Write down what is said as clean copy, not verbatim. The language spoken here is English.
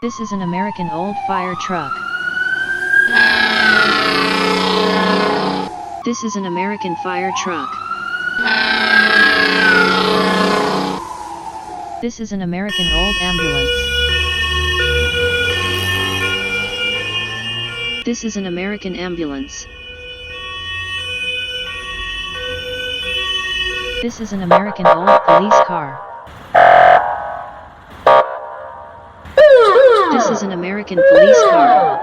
This is an American old fire truck. This is an American fire truck. This is an American old ambulance. This is an American ambulance. This is an American old police car. This is an American police car.